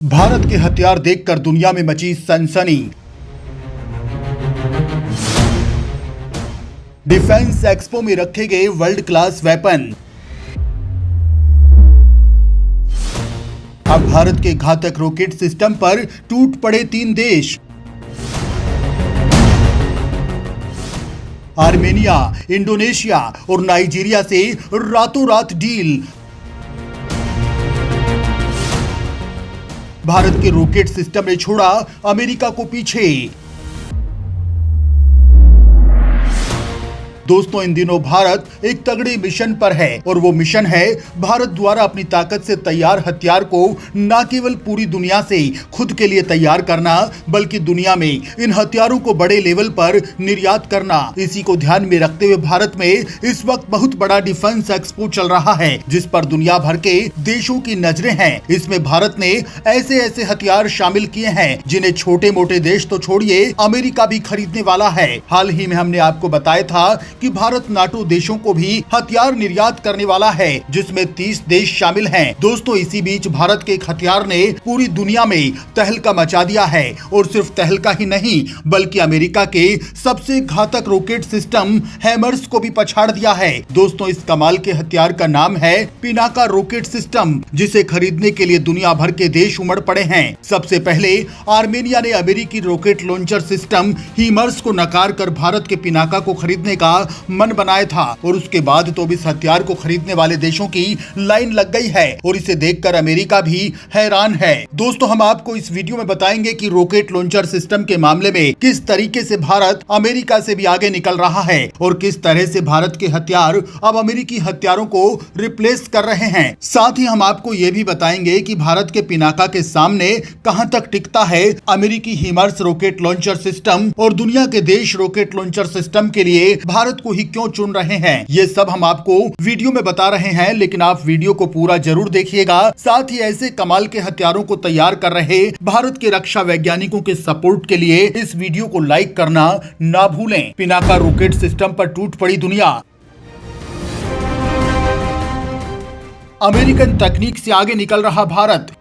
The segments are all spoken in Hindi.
भारत के हथियार देखकर दुनिया में मची सनसनी। डिफेंस एक्सपो में रखे गए वर्ल्ड क्लास वेपन। अब भारत के घातक रॉकेट सिस्टम पर टूट पड़े 3 देश। आर्मेनिया, इंडोनेशिया और नाइजीरिया से रातों रात डील। भारत के रॉकेट सिस्टम ने छोड़ा अमेरिका को पीछे। दोस्तों, इन दिनों भारत एक तगड़े मिशन पर है और वो मिशन है भारत द्वारा अपनी ताकत से तैयार हथियार को न केवल पूरी दुनिया से खुद के लिए तैयार करना, बल्कि दुनिया में इन हथियारों को बड़े लेवल पर निर्यात करना। इसी को ध्यान में रखते हुए भारत में इस वक्त बहुत बड़ा डिफेंस एक्सपो चल रहा है, जिस पर दुनिया भर के देशों की नजरें हैं। इसमें भारत ने ऐसे ऐसे हथियार शामिल किए हैं जिन्हें छोटे मोटे देश तो छोड़िए, अमेरिका भी खरीदने वाला है। हाल ही में हमने आपको बताया था कि भारत नाटो देशों को भी हथियार निर्यात करने वाला है, जिसमें 30 देश शामिल हैं। दोस्तों, इसी बीच भारत के एक हथियार ने पूरी दुनिया में तहलका मचा दिया है, और सिर्फ तहलका ही नहीं बल्कि अमेरिका के सबसे घातक रॉकेट सिस्टम हैमर्स को भी पछाड़ दिया है। दोस्तों, इस कमाल के हथियार का नाम है पिनाका रॉकेट सिस्टम, जिसे खरीदने के लिए दुनिया भर के देश उमड़ पड़े हैं। सबसे पहले आर्मेनिया ने अमेरिकी रॉकेट लॉन्चर सिस्टम हीमर्स को नकार कर भारत के पिनाका को खरीदने का मन बनाया था, और उसके बाद तो इस हथियार को खरीदने वाले देशों की लाइन लग गई है, और इसे देखकर अमेरिका भी हैरान है। दोस्तों, हम आपको इस वीडियो में बताएंगे कि रॉकेट लॉन्चर सिस्टम के मामले में किस तरीके से भारत अमेरिका से भी आगे निकल रहा है, और किस तरह से भारत के हथियार अब अमेरिकी हथियारों को रिप्लेस कर रहे हैं। साथ ही हम आपको ये भी बताएंगे कि भारत के पिनाका के सामने कहां तक टिकता है अमेरिकी हिमर्स रॉकेट लॉन्चर सिस्टम, और दुनिया के देश रॉकेट लॉन्चर सिस्टम के लिए भारत को ही क्यों चुन रहे हैं। ये सब हम आपको वीडियो में बता रहे हैं, लेकिन आप वीडियो को पूरा जरूर देखिएगा। साथ ही ऐसे कमाल के हथियारों को तैयार कर रहे भारत के रक्षा वैज्ञानिकों के सपोर्ट के लिए इस वीडियो को लाइक करना ना भूलें। पिनाका रॉकेट सिस्टम पर टूट पड़ी दुनिया। अमेरिकन तकनीक से आगे निकल रहा भारत।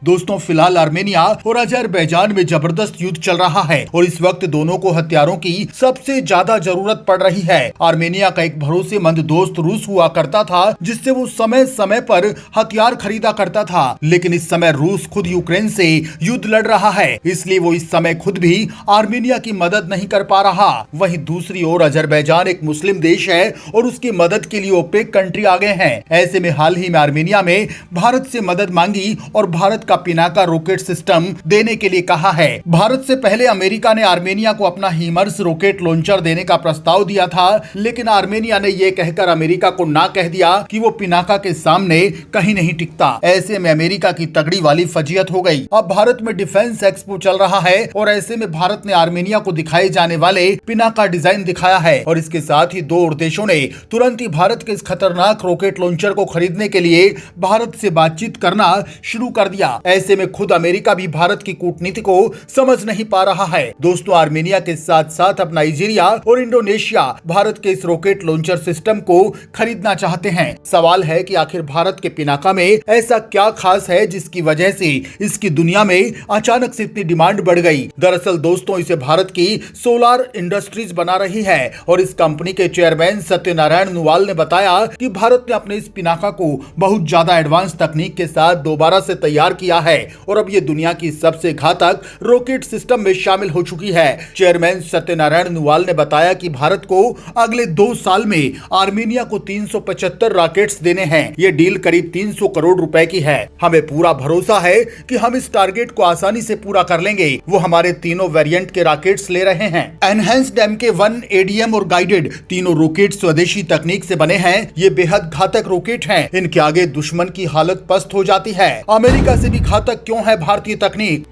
दोस्तों, फिलहाल आर्मेनिया और अजरबैजान में जबरदस्त युद्ध चल रहा है, और इस वक्त दोनों को हथियारों की सबसे ज्यादा जरूरत पड़ रही है। आर्मेनिया का एक भरोसेमंद दोस्त रूस हुआ करता था, जिससे वो समय समय पर हथियार खरीदा करता था, लेकिन इस समय रूस खुद यूक्रेन से युद्ध लड़ रहा है, इसलिए वो इस समय खुद भी आर्मेनिया की मदद नहीं कर पा रहा। वहीं दूसरी ओर अजरबैजान एक मुस्लिम देश है और उसकी मदद के लिए ओपेक कंट्री आ गए हैं। ऐसे में हाल ही में आर्मेनिया में भारत से मदद मांगी और भारत का पिनाका रॉकेट सिस्टम देने के लिए कहा है। भारत से पहले अमेरिका ने आर्मेनिया को अपना हीमर्स रॉकेट लॉन्चर देने का प्रस्ताव दिया था, लेकिन आर्मेनिया ने यह कहकर अमेरिका को ना कह दिया कि वो पिनाका के सामने कहीं नहीं टिकता। ऐसे में अमेरिका की तगड़ी वाली फजीयत हो गई। अब भारत में डिफेंस एक्सपो चल रहा है, और ऐसे में भारत ने आर्मेनिया को दिखाए जाने वाले पिनाका डिजाइन दिखाया है, और इसके साथ ही दो और देशों ने तुरंत ही भारत के इस खतरनाक रॉकेट लॉन्चर को खरीदने के लिए भारत से बातचीत करना शुरू कर दिया। ऐसे में खुद अमेरिका भी भारत की कूटनीति को समझ नहीं पा रहा है। दोस्तों, आर्मेनिया के साथ साथ अब नाइजीरिया और इंडोनेशिया भारत के इस रॉकेट लॉन्चर सिस्टम को खरीदना चाहते हैं। सवाल है कि आखिर भारत के पिनाका में ऐसा क्या खास है जिसकी वजह से इसकी दुनिया में अचानक से इतनी डिमांड बढ़ गई। दरअसल दोस्तों, इसे भारत की सोलार इंडस्ट्रीज बना रही है, और इस कंपनी के चेयरमैन सत्यनारायण नुवाल ने बताया कि भारत ने अपने इस पिनाका को बहुत ज्यादा एडवांस तकनीक के साथ दोबारा से तैयार किया है, और अब ये दुनिया की सबसे घातक रॉकेट सिस्टम में शामिल हो चुकी है। चेयरमैन सत्यनारायण नुवाल ने बताया कि भारत को अगले 2 साल में आर्मेनिया को 375 रॉकेट्स देने हैं। ये डील करीब 300 करोड़ रुपए की है। हमें पूरा भरोसा है कि हम इस टारगेट को आसानी से पूरा कर लेंगे। वो हमारे तीनों वेरिएंट के रॉकेट्स ले रहे हैं। एनहेंस्ड MK1, ADM और गाइडेड तीनों रॉकेट स्वदेशी तकनीक से बने हैं। ये बेहद घातक रॉकेट हैं। इनके आगे दुश्मन की हालत पस्त हो जाती है। अमेरिका से भी घातक क्यों है भारतीय तकनीक?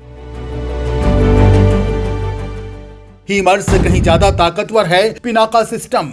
हीमर्स से कहीं ज्यादा ताकतवर है पिनाका सिस्टम।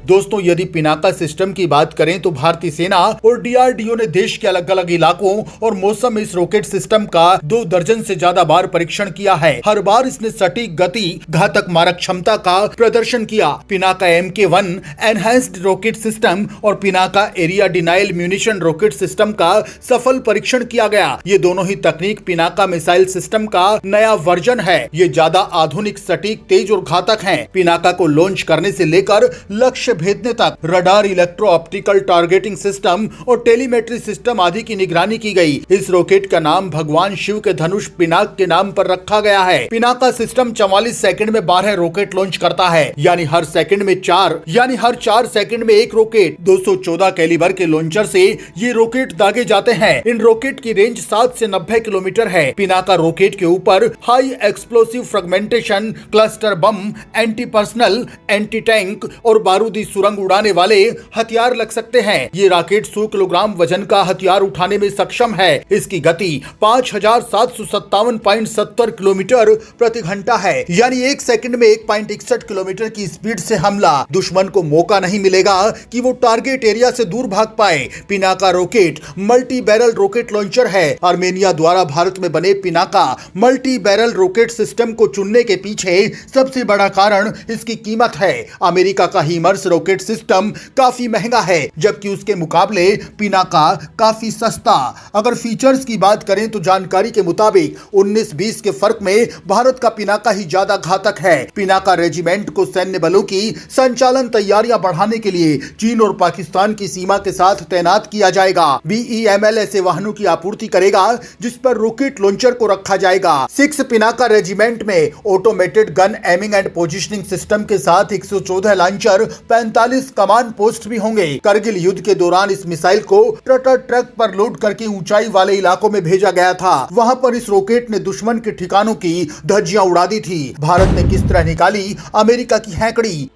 दोस्तों, यदि पिनाका सिस्टम की बात करें तो भारतीय सेना और डीआरडीओ ने देश के अलग अलग इलाकों और मौसम में इस रॉकेट सिस्टम का 2 दर्जन से ज्यादा बार परीक्षण किया है। हर बार इसने सटीक गति, घातक मारक क्षमता का प्रदर्शन किया। Pinaka MK1 enhanced rocket system और Pinaka area denial munition rocket system का सफल परीक्षण किया गया। ये दोनों ही तकनीक पिनाका मिसाइल सिस्टम का नया वर्जन है। ये ज्यादा आधुनिक, सटीक, तेज और घातक हैं। पिनाका को लॉन्च करने से लेकर लक्ष्य भेदने तक radar, electro optical targeting system और टेलीमेट्री सिस्टम आदि की निगरानी की गई। इस रॉकेट का नाम भगवान शिव के धनुष पिनाक के नाम पर रखा गया है। पिनाका सिस्टम 44 सेकंड में 12 रॉकेट लॉन्च करता है, यानी हर 4 सेकंड में एक रॉकेट। 214 कैलिबर के लॉन्चर से ये रॉकेट दागे जाते हैं। इन रॉकेट की रेंज 7 से 90 किलोमीटर है। पिनाका रॉकेट के ऊपर high explosive fragmentation, cluster bomb, anti personal, anti tank और बारूदी सुरंग उड़ाने वाले हथियार लग सकते हैं। ये रॉकेट 100 किलोग्राम वजन का हथियार उठाने में सक्षम है। इसकी गति 5757.70 किलोमीटर प्रति घंटा है, यानी 1 सेकंड में 1.61 किलोमीटर की स्पीड से हमला। दुश्मन को मौका नहीं मिलेगा कि वो टारगेट एरिया से दूर भाग पाए। Pinaka rocket multi barrel rocket launcher है। आर्मेनिया द्वारा भारत में बने Pinaka multi barrel rocket system को चुनने के पीछे सबसे बड़ा कारण इसकी कीमत है। अमेरिका का हीमर्स रॉकेट सिस्टम काफी महंगा है, जबकि उसके मुकाबले पिनाका काफी सस्ता। अगर फीचर्स की बात करें तो जानकारी के मुताबिक 19-20 के फर्क में भारत का पिनाका ही ज्यादा घातक है। पिनाका रेजिमेंट को सैन्य बलों की संचालन तैयारियां बढ़ाने के लिए चीन और पाकिस्तान की सीमा के साथ तैनात किया जाएगा। BEML ऐसे वाहनों की आपूर्ति करेगा जिस पर रॉकेट लॉन्चर को रखा जाएगा। 6 पिनाका रेजिमेंट में automated gun aiming and positioning system के साथ 114 लॉन्चर, 45 कमांड पोस्ट भी होंगे। करगिल युद्ध के दौरान इस मिसाइल को ट्रक पर लोड करके ऊंचाई वाले इलाकों में भेजा गया था। वहां पर इस रॉकेट ने दुश्मन के ठिकानों की धज्जियां उड़ा दी थी। भारत ने किस तरह निकाली अमेरिका की हैकड़ी?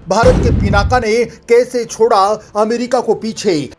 भारत के पिनाका ने कैसे छोड़ा अमेरिका को पीछे?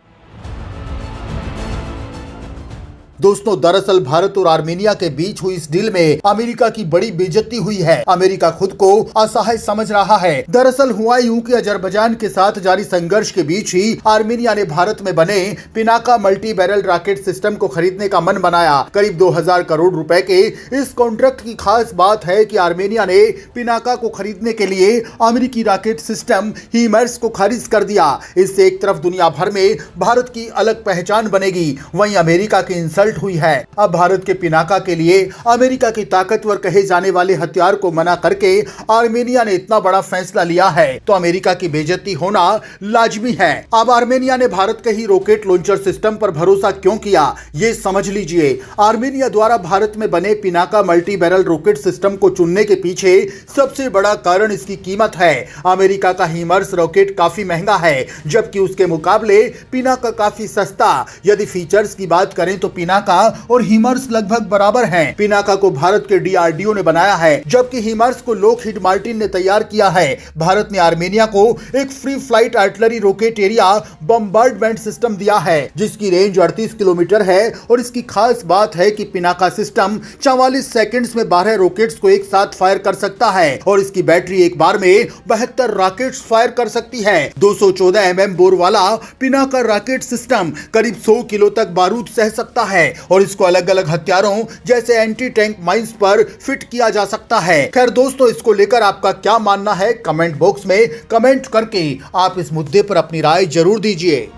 दोस्तों, दरअसल भारत और आर्मेनिया के बीच हुई इस डील में अमेरिका की बड़ी बेइज्जती हुई है। अमेरिका खुद को असहाय समझ रहा है। दरअसल हुआ यूं कि अजरबैजान के साथ जारी संघर्ष के बीच ही आर्मेनिया ने भारत में बने Pinaka multi barrel rocket system को खरीदने का मन बनाया। करीब 2000 करोड़ रुपए के इस कॉन्ट्रैक्ट की खास बात है कि आर्मेनिया ने पिनाका को खरीदने के लिए अमेरिकी रॉकेट सिस्टम हीमर्स को खारिज कर दिया। इससे एक तरफ दुनिया भर में भारत की अलग पहचान बनेगी, वहीं अमेरिका की इंसल्ट हुई है। अब भारत के पिनाका के लिए अमेरिका की ताकतवर कहे जाने वाले हथियार को मना करके आर्मेनिया ने इतना बड़ा फैसला लिया है, तो अमेरिका की बेइज्जती होना लाजमी है। अब आर्मेनिया ने भारत के ही रॉकेट लॉन्चर सिस्टम पर भरोसा क्यों किया, ये समझ लीजिए। आर्मेनिया द्वारा भारत में बने Pinaka multi barrel rocket system को चुनने के पीछे सबसे बड़ा कारण इसकी कीमत है। अमेरिका का हीमर्स रॉकेट काफी महंगा है, जबकि उसके मुकाबले पिनाका काफी सस्ता। यदि फीचर्स की बात करें तो पिनाका और हीमर्स लगभग बराबर हैं। पिनाका को भारत के डीआरडीओ ने बनाया है, जबकि हीमर्स को लॉकहीड मार्टिन ने तैयार किया है। भारत ने आर्मेनिया को एक free flight artillery rocket area bombardment system दिया है, जिसकी रेंज 38 किलोमीटर है। और इसकी खास बात है कि पिनाका सिस्टम 44 सेकंड्स में 12 रॉकेट्स को एक साथ फायर कर सकता है और इसकी बैटरी एक बार में 72 रॉकेट्स फायर कर सकती है। 214 mm बोर वाला पिनाका रॉकेट सिस्टम करीब 100 किलो तक बारूद सह सकता है और इसको अलग अलग हथियारों जैसे एंटी टैंक माइंस पर फिट किया जा सकता है। खैर दोस्तों, इसको लेकर आपका क्या मानना है, कमेंट बॉक्स में कमेंट करके आप इस मुद्दे पर अपनी राय जरूर दीजिए।